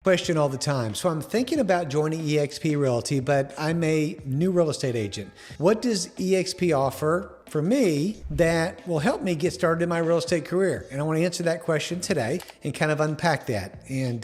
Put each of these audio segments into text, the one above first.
question all the time. So I'm thinking about joining eXp Realty, but I'm a new real estate agent. What does eXp offer for me that will help me get started in my real estate career? And I want to answer that question today and kind of unpack that. And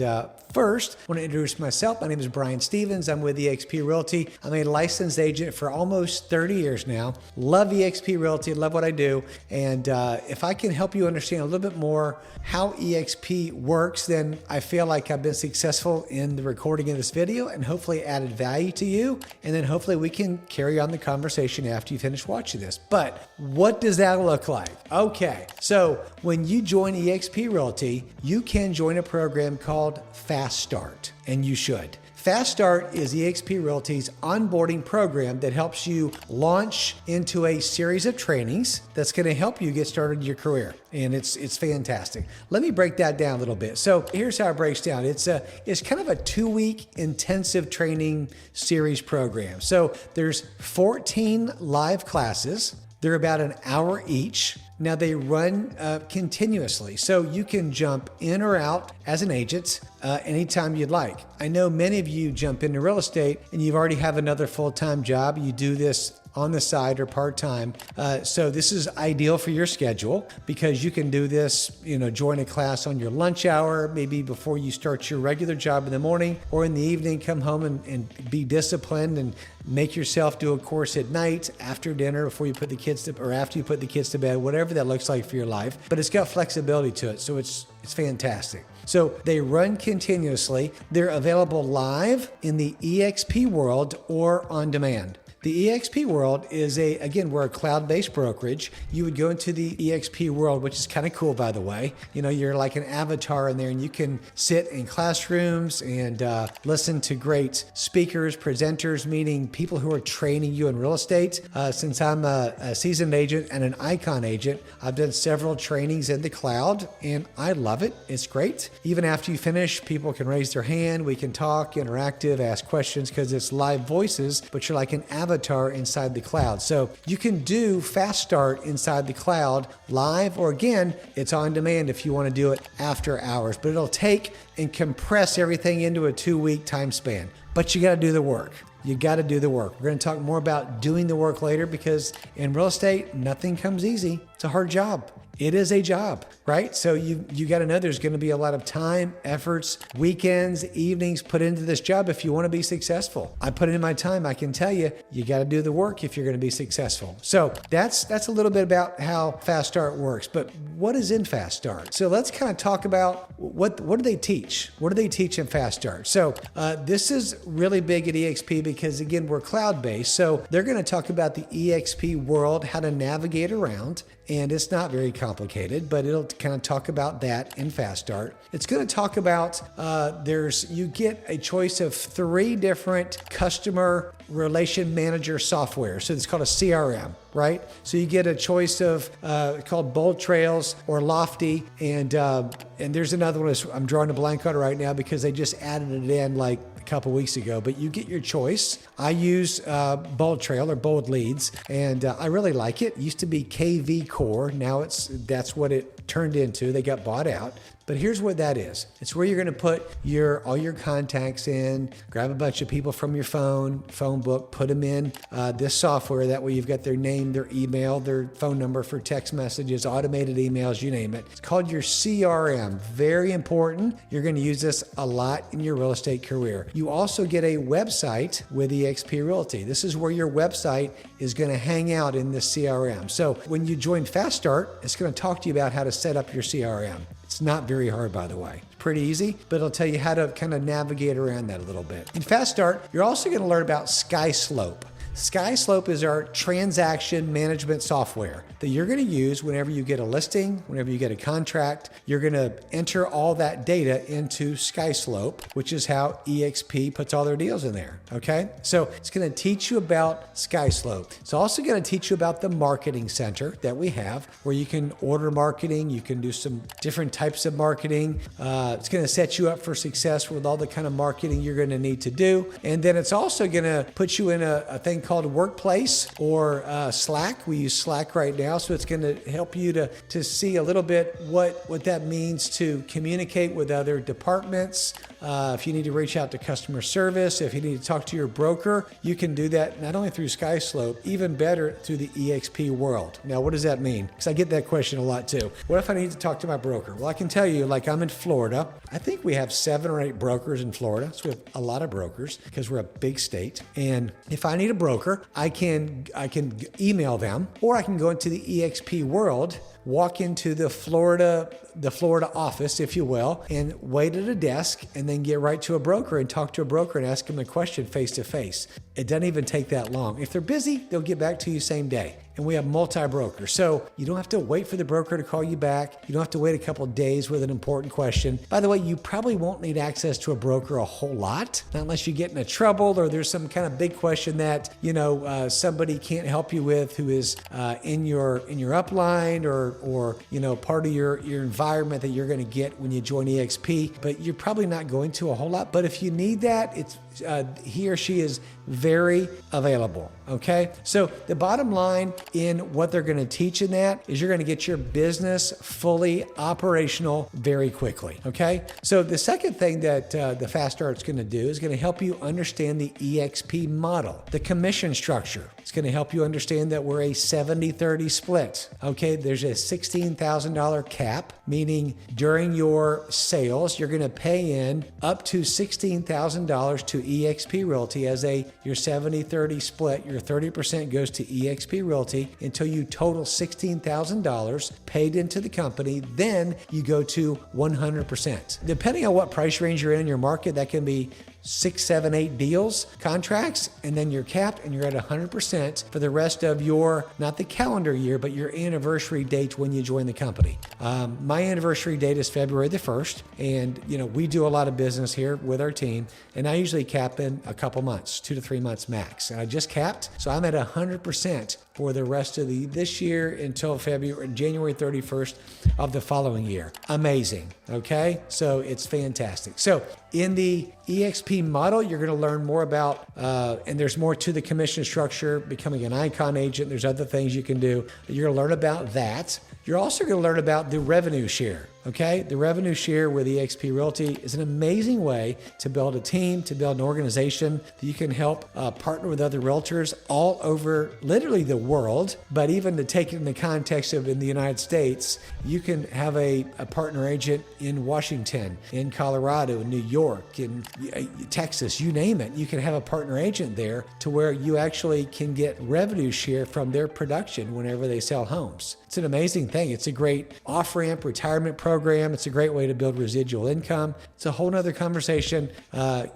first, I want to introduce myself. My name is Brian Stevens. I'm with eXp Realty. I'm a licensed agent for almost 30 years now. Love eXp Realty, love what I do. And if I can help you understand a little bit more how eXp works, then I feel like I've been successful in the recording of this video and hopefully added value to you. And then hopefully we can carry on the conversation after you finish watching this. But what does that look like? Okay, so when you join eXp Realty, you can join a program called Fast Start, and you should. Fast Start is eXp Realty's onboarding program that helps you launch into a series of trainings that's going to help you get started in your career. And it's fantastic. Let me break that down a little bit. So here's how it breaks down. It's kind of a 2-week intensive training series program. So there's 14 live classes. They're about an hour each. Now they run continuously, so you can jump in or out as an agent anytime you'd like. I know many of you jump into real estate and you already have another full-time job. You do this on the side or part-time. So this is ideal for your schedule because you can do this, join a class on your lunch hour, maybe before you start your regular job in the morning, or in the evening, come home and be disciplined and make yourself do a course at night, after dinner, before you put the kids to, or after you put the kids to bed, whatever that looks like for your life. But it's got flexibility to it, so it's fantastic. So they run continuously. They're available live in the eXp world or on demand. The eXp world is we're a cloud-based brokerage. You would go into the eXp world, which is kind of cool, by the way. You're like an avatar in there, and you can sit in classrooms and listen to great speakers, presenters, meaning people who are training you in real estate. Since I'm a seasoned agent and an icon agent, I've done several trainings in the cloud, and I love it. It's great. Even after you finish, people can raise their hand. We can talk, interactive, ask questions because it's live voices, but you're like an avatar inside the cloud. So you can do Fast Start inside the cloud live, or again, it's on demand if you want to do it after hours, but it'll take and compress everything into a 2-week time span. But you got to do the work. You got to do the work. We're going to talk more about doing the work later because in real estate, nothing comes easy. It's a hard job. It is a job, right? So you got to know there's going to be a lot of time, efforts, weekends, evenings put into this job if you want to be successful. I put in my time. I can tell you, you got to do the work if you're going to be successful. So that's a little bit about how Fast Start works. But what is in Fast Start? So let's kind of talk about what do they teach? What do they teach in Fast Start? So this is really big at eXp because, again, we're cloud-based. So they're going to talk about the eXp world, how to navigate around. And it's not very complicated, but it'll kind of talk about that in Fast Start. It's going to talk about you get a choice of 3 different customer relation manager software. So it's called a CRM, right? So you get a choice of called Bold Trails or Lofty, and there's another one I'm drawing a blank on it right now because they just added it in like a couple weeks ago, but you get your choice. I use Bold Trail or Bold Leads, and I really like it. It used to be KV Core. Now that's what it turned into. They got bought out. But here's what that is. It's where you're going to put all your contacts in, grab a bunch of people from your phone book, put them in this software. That way you've got their name, their email, their phone number for text messages, automated emails, you name it. It's called your CRM. Very important. You're going to use this a lot in your real estate career. You also get a website with eXp Realty. This is where your website is going to hang out in this CRM. So when you join Fast Start, it's going to talk to you about how to set up your CRM. It's not very hard, by the way. It's pretty easy, but it'll tell you how to kind of navigate around that a little bit. In Fast Start, you're also going to learn about SkySlope. SkySlope is our transaction management software that you're going to use whenever you get a listing, whenever you get a contract. You're going to enter all that data into SkySlope, which is how eXp puts all their deals in there. Okay, so it's going to teach you about SkySlope. It's also going to teach you about the marketing center that we have, where you can order marketing, you can do some different types of marketing. It's going to set you up for success with all the kind of marketing you're going to need to do, and then it's also going to put you in a thing called Workplace or Slack. We use Slack right now, so it's going to help you to see a little bit what that means to communicate with other departments. If you need to reach out to customer service, if you need to talk to your broker, you can do that not only through SkySlope, even better through the EXP world. Now, what does that mean? Because I get that question a lot too. What if I need to talk to my broker? Well, I can tell you, like I'm in Florida. I think we have 7 or 8 brokers in Florida. So we have a lot of brokers because we're a big state. And if I need a broker, I can email them, or I can go into the EXP world, walk into the Florida office, if you will, and wait at a desk and then get right to a broker and talk to a broker and ask them a question face to face. It doesn't even take that long. If they're busy, they'll get back to you same day. And we have multi-brokers. So you don't have to wait for the broker to call you back. You don't have to wait a couple of days with an important question. By the way, you probably won't need access to a broker a whole lot, not unless you get into trouble or there's some kind of big question that, somebody can't help you with who is in your upline or part of your environment that you're going to get when you join EXP. But you're probably not going to a whole lot. But if you need that, it's he or she is very available. Okay. So the bottom line in what they're going to teach in that is you're going to get your business fully operational very quickly. Okay. So the second thing that the Fast Start's going to do is going to help you understand the EXP model, the commission structure. It's going to help you understand that we're a 70-30 split. Okay. There's a $16,000 cap, meaning during your sales, you're going to pay in up to $16,000 to EXP Realty as your 70-30 split. Your 30% goes to EXP Realty until you total $16,000 paid into the company. Then you go to 100%. Depending on what price range you're in your market, that can be 6, 7, 8 deals, contracts, and then you're capped and you're at 100% for the rest of your, not the calendar year, but your anniversary date when you join the company. My anniversary date is February the 1st, and we do a lot of business here with our team, and I usually cap in a couple months, 2 to 3 months max. And I just capped, so I'm at 100% for the rest of this year until January 31st of the following year. Amazing. Okay. So it's fantastic. So in the EXP model, you're going to learn more about, and there's more to the commission structure, becoming an icon agent. There's other things you can do. You're going to learn about that. You're also going to learn about the revenue share. Okay. The revenue share with EXP Realty is an amazing way to build a team, to build an organization that you can help partner with other realtors all over literally the world. But even to take it in the context of in the United States, you can have a partner agent in Washington, in Colorado, in New York, in Texas, you name it. You can have a partner agent there to where you actually can get revenue share from their production whenever they sell homes. It's an amazing thing. It's a great off-ramp retirement program. It's a great way to build residual income. It's a whole nother conversation.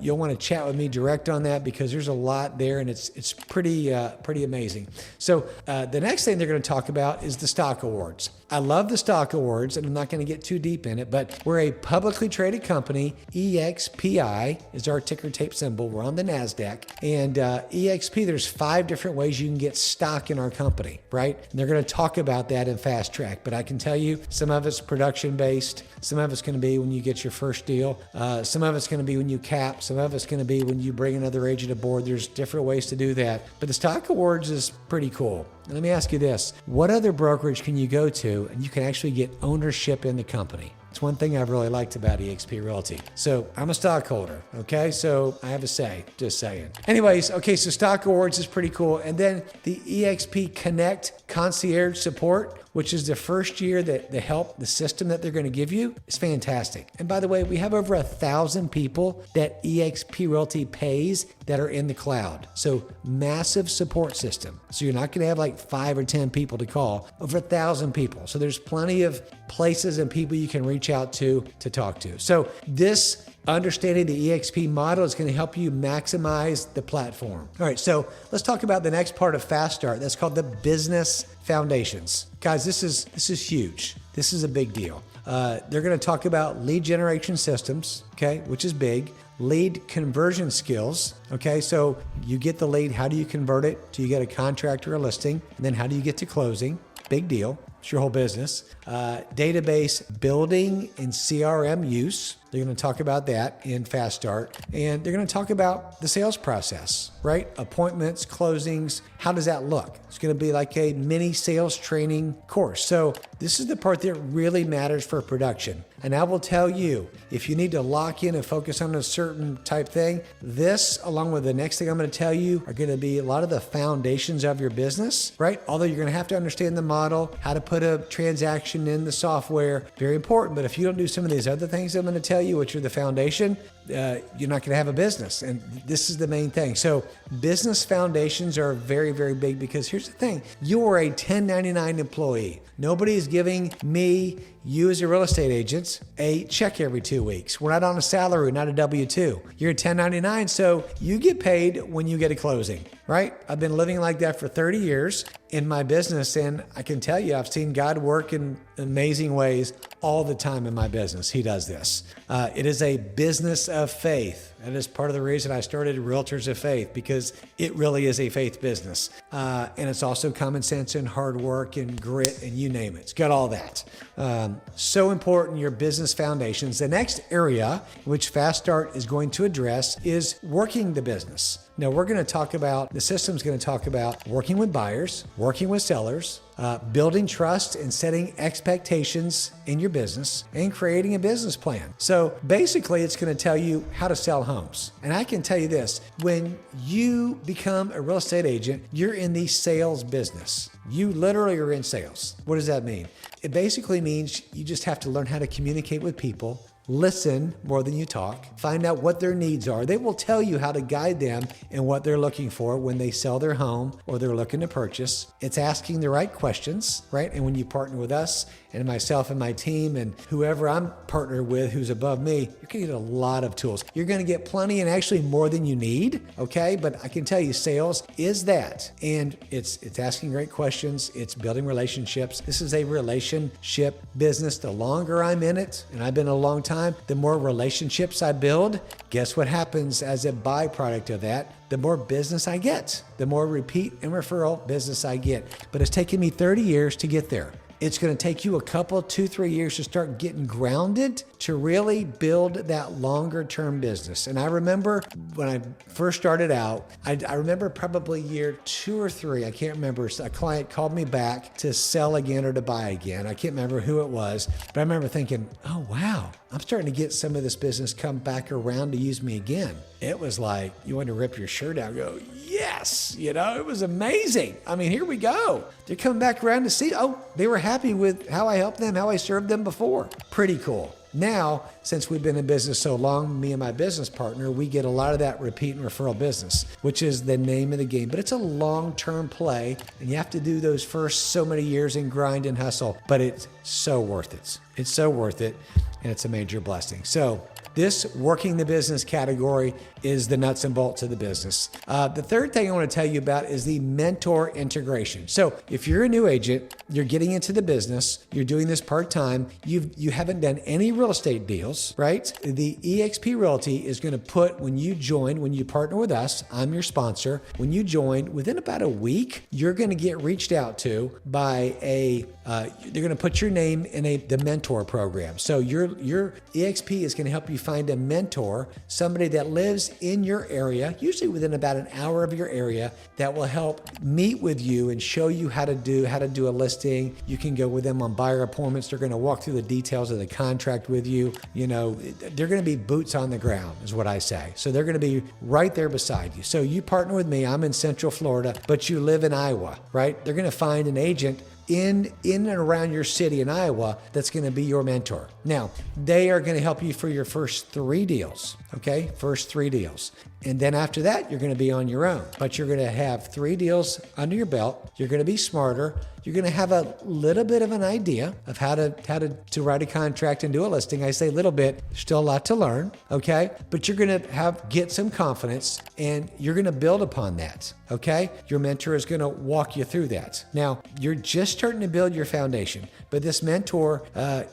You'll want to chat with me direct on that because there's a lot there and it's pretty amazing. So the next thing they're going to talk about is the stock awards. I love the stock awards, and I'm not going to get too deep in it, but we're a publicly traded company. EXPI is our ticker tape symbol. We're on the NASDAQ. And EXP, there's 5 different ways you can get stock in our company, right? And they're going to talk about that in Fast Track. But I can tell you, some of it's production-based. Some of it's going to be when you get your first deal. Some of it's going to be when you cap. Some of it's going to be when you bring another agent aboard. There's different ways to do that. But the stock awards is pretty cool. Let me ask you this. What other brokerage can you go to and you can actually get ownership in the company? It's one thing I've really liked about eXp Realty. So I'm a stockholder, okay? So I have a say, just saying. Anyways, okay, so stock awards is pretty cool. And then the eXp Connect concierge support, which is the first year that the system that they're going to give you is fantastic. And by the way, we have over 1,000 people that eXp Realty pays that are in the cloud. So massive support system. So you're not going to have like 5 or 10 people to call, over 1,000 people. So there's plenty of places and people you can reach out to talk to. So this understanding the eXp model is going to help you maximize the platform. All right, so let's talk about the next part of Fast Start. That's called the business foundations. Guys, this is huge. This is a big deal. They're going to talk about lead generation systems, okay, which is big. Lead conversion skills, okay, so you get the lead. How do you convert it? Do you get a contract or a listing? And then how do you get to closing? Big deal. It's your whole business. Database building and CRM use. They're going to talk about that in Fast Start. And they're going to talk about the sales process, right? Appointments, closings. How does that look? It's going to be like a mini sales training course. So this is the part that really matters for production. And I will tell you, if you need to lock in and focus on a certain type thing, this, along with the next thing I'm going to tell you, are going to be a lot of the foundations of your business, right? Although you're going to have to understand the model, how to put a transaction in the software, very important. But if you don't do some of these other things I'm going to tell you, which are the foundation, you're not going to have a business. And this is the main thing. So business foundations are very, very big, because here's the thing. You are a 1099 employee. Nobody is giving me, you as a real estate agent, a check every 2 weeks. We're not on a salary, not a W-2. You're a 1099, so you get paid when you get a closing, right? I've been living like that for 30 years in my business, and I can tell you, I've seen God work in amazing ways all the time in my business. He does this. It is a business of faith. That is part of the reason I started Realtors of Faith, because it really is a faith business. And it's also common sense and hard work and grit and you name it. It's got all that. So important, your business foundations. The next area which Fast Start is going to address is working the business. Now we're going to talk about, the system's going to talk about working with buyers, working with sellers, building trust and setting expectations in your business, and creating a business plan. So basically it's going to tell you how to sell homes. And I can tell you this, when you become a real estate agent, you're in the sales business. You literally are in sales. What does that mean? It basically means you just have to learn how to communicate with people, listen more than you talk, find out what their needs are. They will tell you how to guide them in what they're looking for when they sell their home or they're looking to purchase. It's asking the right questions, right? And when you partner with us and myself and my team and whoever I'm partnered with who's above me, you're going to get a lot of tools. You're going to get plenty, and actually more than you need, okay? But I can tell you, sales is that. And it's asking great questions. It's building relationships. This is a relationship business. The longer I'm in it, and I've been a long time, the more relationships I build. Guess what happens as a byproduct of that? The more business I get, the more repeat and referral business I get. But it's taken me 30 years to get there. It's going to take you a couple, 2-3 years to start getting grounded to really build that longer term business. And I remember when I first started out, I remember probably year 2 or 3, I can't remember, a client called me back to sell again or to buy again. I can't remember who it was, but I remember thinking, oh wow, I'm starting to get some of this business come back around to use me again. It was like, you want to rip your shirt out and go, yes, it was amazing. I mean, here we go. They're coming back around to see, oh, they were happy with how I helped them, how I served them before. Pretty cool. Now, since we've been in business so long, me and my business partner, we get a lot of that repeat and referral business, which is the name of the game. But it's a long-term play, and you have to do those first so many years and grind and hustle. But it's so worth it. It's so worth it, and it's a major blessing. So this working the business category is the nuts and bolts of the business. The third thing I want to tell you about is the mentor integration. So if you're a new agent, you're getting into the business, you're doing this part-time, you haven't done any real estate deals, right? The eXp Realty is going to put, when you partner with us, I'm your sponsor. When you join, within about a week, you're going to get reached out to by they're going to put your name in the mentor program. So your eXp is going to help you find a mentor, somebody that lives in your area, usually within about an hour of your area, that will help meet with you and show you how to do a listing. You can go with them on buyer appointments. They're going to walk through the details of the contract with you. They're going to be boots on the ground, is what I say. So they're going to be right there beside you. So you partner with me. I'm in Central Florida, but you live in Iowa, right? They're going to find an agent in and around your city in Iowa that's going to be your mentor. Now, they are going to help you for your first 3 deals, okay? First 3 deals. And then after that, you're going to be on your own. But you're going to have 3 deals under your belt. You're going to be smarter. You're going to have a little bit of an idea of how to write a contract and do a listing. I say little bit, still a lot to learn, okay? But you're going to get some confidence, and you're going to build upon that, okay? Your mentor is going to walk you through that. Now, you're just starting to build your foundation, but this mentor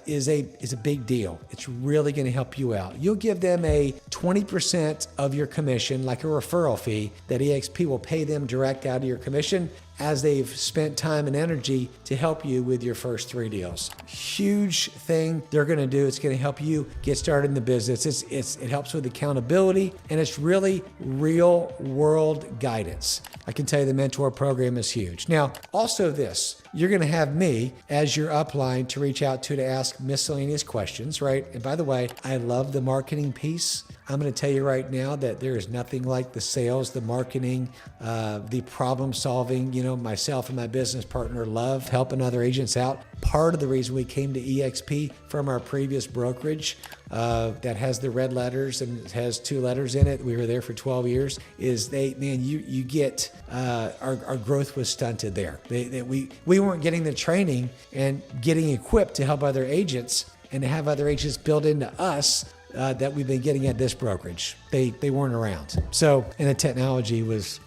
is a big deal. It's really going to help you out. You'll give them a 20% of your commission, like a referral fee, that eXp will pay them direct out of your commission. as they've spent time and energy to help you with your first 3 deals. Huge thing they're going to do. It's going to help you get started in the business. It helps with accountability, and it's really real world guidance. I can tell you the mentor program is huge. Now, also this, you're going to have me as your upline to reach out to ask miscellaneous questions, right? And by the way, I love the marketing piece. I'm going to tell you right now that there is nothing like the sales, the marketing, the problem solving. You know, myself and my business partner love helping other agents out. Part of the reason we came to EXP from our previous brokerage that has the red letters and has 2 letters in it. We were there for 12 years. Is you get our growth was stunted there. We weren't getting the training and getting equipped to help other agents and to have other agents build into us that we've been getting at this brokerage. They weren't around. So, and the technology was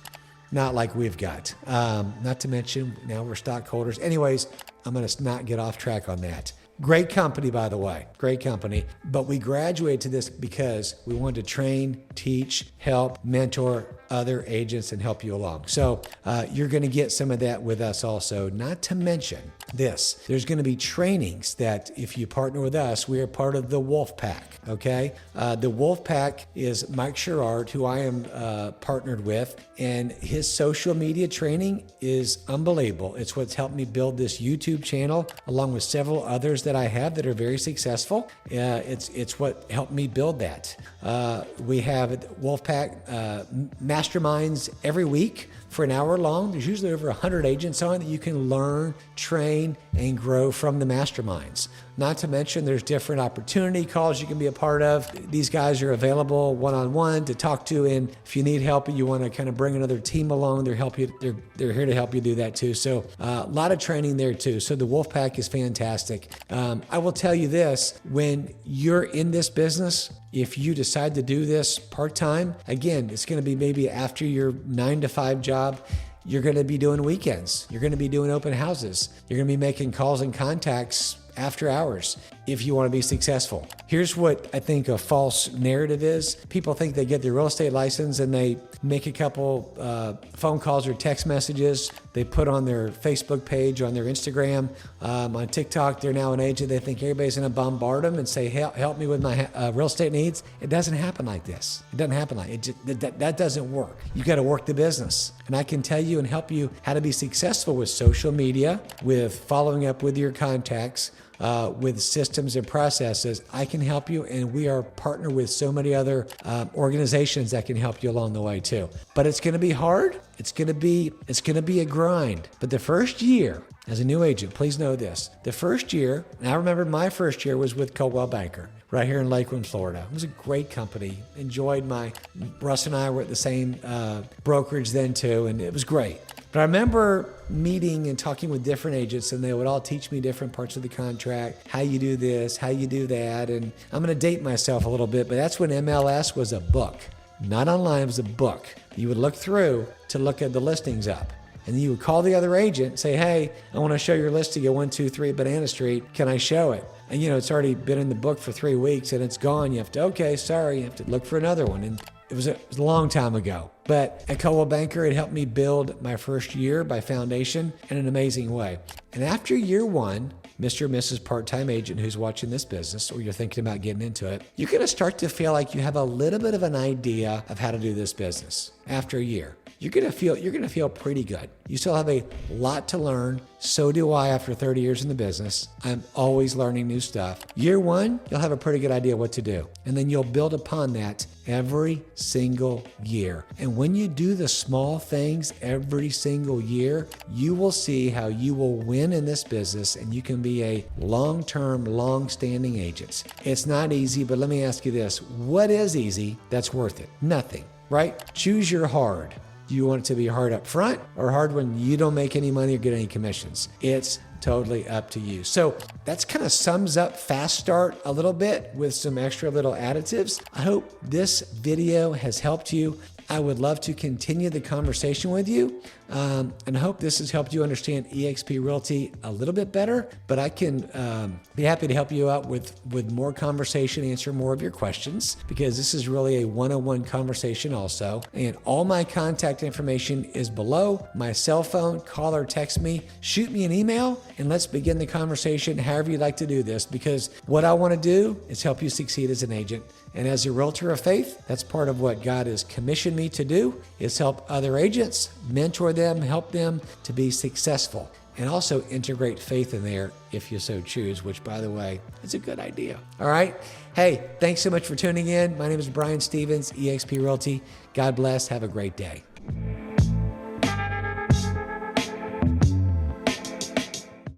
not like we've got. Not to mention now we're stockholders. Anyways, I'm going to not get off track on that. Great company, by the way, great company. But we graduated to this because we wanted to train, teach, help, mentor other agents and help you along. So you're going to get some of that with us also. Not to mention this, there's going to be trainings that if you partner with us, we are part of the Wolf Pack, okay? The Wolf Pack is Mike Sherrard, who I am partnered with, and his social media training is unbelievable. It's what's helped me build this YouTube channel along with several others that I have that are very successful. It's what helped me build that. We have Wolfpack masterminds every week for an hour long. There's usually over 100 agents on that you can learn, train, and grow from the masterminds. Not to mention there's different opportunity calls you can be a part of. These guys are available one-on-one to talk to, and if you need help and you want to kind of bring another team along, they're here to help you do that too. So a lot of training there too. So the Wolfpack is fantastic. I will tell you this, when you're in this business, if you decide to do this part-time, again, it's going to be maybe after your 9-to-5 job. You're going to be doing weekends. You're going to be doing open houses. You're going to be making calls and contacts after hours if you want to be successful. Here's what I think a false narrative is. People think they get their real estate license and they make a couple phone calls or text messages. They put on their Facebook page, on their Instagram, on TikTok. They're now an agent. They think everybody's going to bombard them and say, help me with my real estate needs. It doesn't happen like this. It doesn't happen like it. That doesn't work. You got to work the business. And I can tell you and help you how to be successful with social media, with following up with your contacts, with systems and processes. I can help you, and we are partnered with so many other organizations that can help you along the way too. But it's going to be hard. It's going to be a grind. But the first year as a new agent, please know this. The first year, and I remember my first year was with Coldwell Banker right here in Lakeland, Florida. It was a great company. Russ and I were at the same brokerage then too, and it was great. But I remember meeting and talking with different agents, and they would all teach me different parts of the contract, how you do this, how you do that. And I'm going to date myself a little bit, but that's when MLS was a book. Not online, it was a book. You would look through to look at the listings up. And then you would call the other agent and say, hey, I want to show your listing at 123 Banana Street. Can I show it? And it's already been in the book for 3 weeks and it's gone. You have to, you have to look for another one. And it was a long time ago. But at Coldwell Banker, it helped me build my first year by foundation in an amazing way. And after year 1, Mr. or Mrs. part-time agent who's watching this business, or you're thinking about getting into it, you're going to start to feel like you have a little bit of an idea of how to do this business after a year. You're going to feel pretty good. You still have a lot to learn. So do I after 30 years in the business. I'm always learning new stuff. Year 1, you'll have a pretty good idea what to do. And then you'll build upon that every single year. And when you do the small things every single year, you will see how you will win in this business and you can be a long-term, long-standing agent. It's not easy, but let me ask you this. What is easy that's worth it? Nothing, right? Choose your hard. Do you want it to be hard up front or hard when you don't make any money or get any commissions? It's totally up to you. So that's kind of sums up Fast Start a little bit with some extra little additives. I hope this video has helped you. I would love to continue the conversation with you. And I hope this has helped you understand eXp Realty a little bit better, but I can be happy to help you out with more conversation, answer more of your questions, because this is really a one-on-one conversation also. And all my contact information is below. My cell phone, call or text me, shoot me an email, and let's begin the conversation however you'd like to do this, because what I want to do is help you succeed as an agent. And as a realtor of faith, that's part of what God has commissioned me to do, is help other agents, mentor them, help them to be successful, and also integrate faith in there if you so choose, which, by the way, is a good idea. All right. Hey, thanks so much for tuning in. My name is Brian Stevens, eXp Realty. God bless. Have a great day.